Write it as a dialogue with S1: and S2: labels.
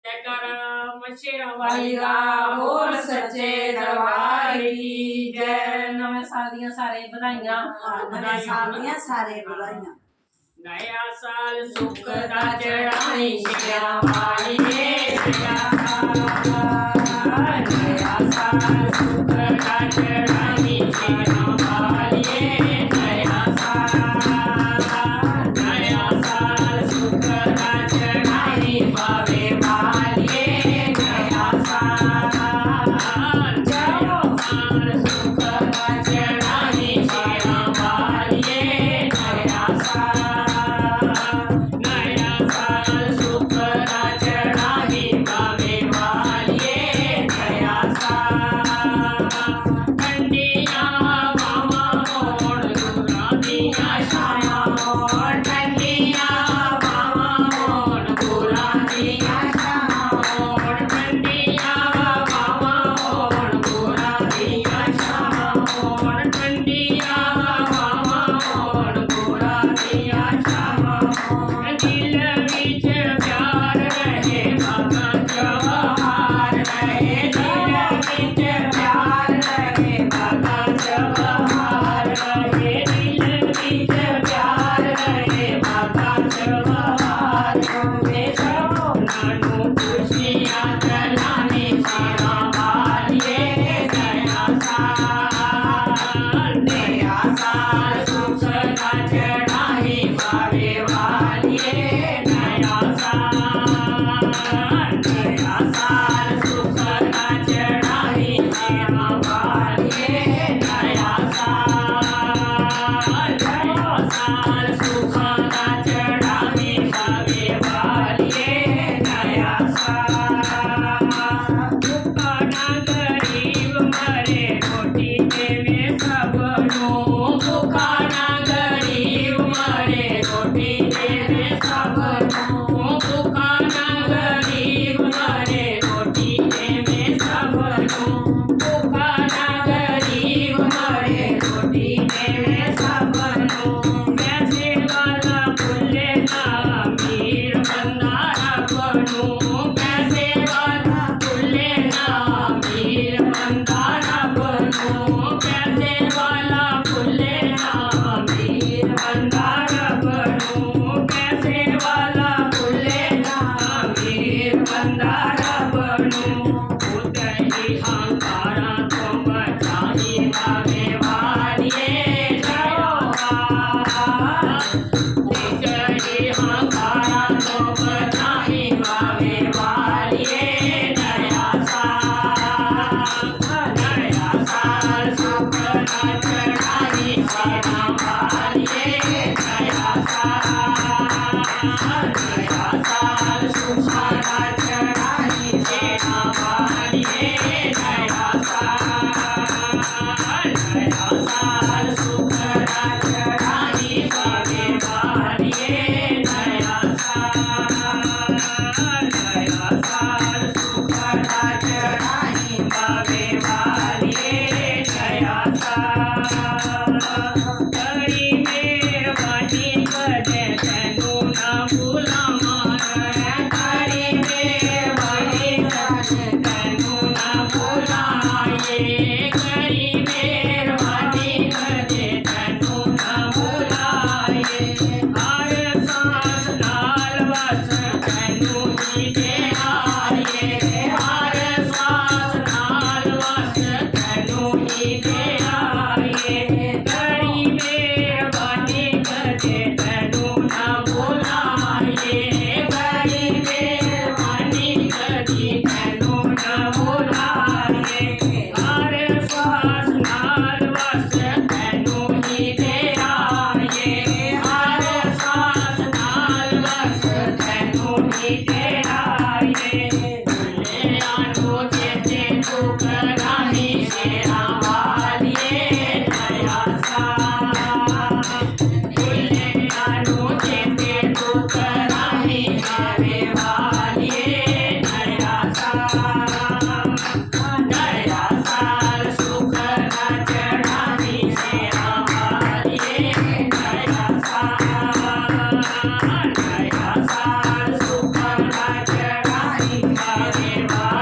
S1: जयकारा शेरावाली दा बोल सच्चे दरबार की जय। नवे साल दियां सारे बधाइयां,
S2: नवे साल दियां सारे बधाइयां।
S1: नया साल सुख दा चढ़ाई शेरावाली ने नया साल सुख दा चढ़ाई शेरावाली ने नया साल सुख दा चढ़ाई बाबे वाली नया साल सुख दा चढ़ाई शेरावाली नया साल सुख दा चढ़ाई बाबे वाली नया साल ठंडिया बावा मोड़ गुरा दिया शामा मोड़ ठंडिया बावा मोड़ गुरा दिया शामा मोड़ ठंडिया बावा मोड़ गुरा दिया शामा मोड़ ठंडिया बावा मोड़ गुरा दिया शामा मोड़ दिल विच प्यार रहे बाबा जवाहर रहे दिल विच प्यार रहे बाबा जवाहर रहे दिल विच प्यार रहे बाबा जवाहर होवे सबो नानू खुशियां तलाने शेरा वालिए नया साल सुख दा चढ़ाई बाबे वालिए नया साल सुख दा चढ़ाई शेरा वालिए नया साल सुख दा चढ़ाई बाबे वालिए नया साल भुखना गरीब मरे रोटी देवे सबनू भुखना गरीब मरे रोटी देवे सबनू भुखना गरीब मरे रोटी देवे सबनू भुखना गरीब मरे रोटी देवे सबनू पैसे वाला भुले ना मीर बंदारा बनू पैसे वाला भुले ना मीर बंदारा बनू पैसे वाला भुले ना मीर बंदारा बनू पैसे वाला भुले ना मीर बंदारा बनू उतरी हंकारा तो बचाई बाबे वालिए उतरी हंकारा तो बचाई बाबे वालिए नया साल सुख दा चढ़ाई शेरा वालिए नया साल सुख दा चढ़ाई ਮਹਾਦੇਵਾ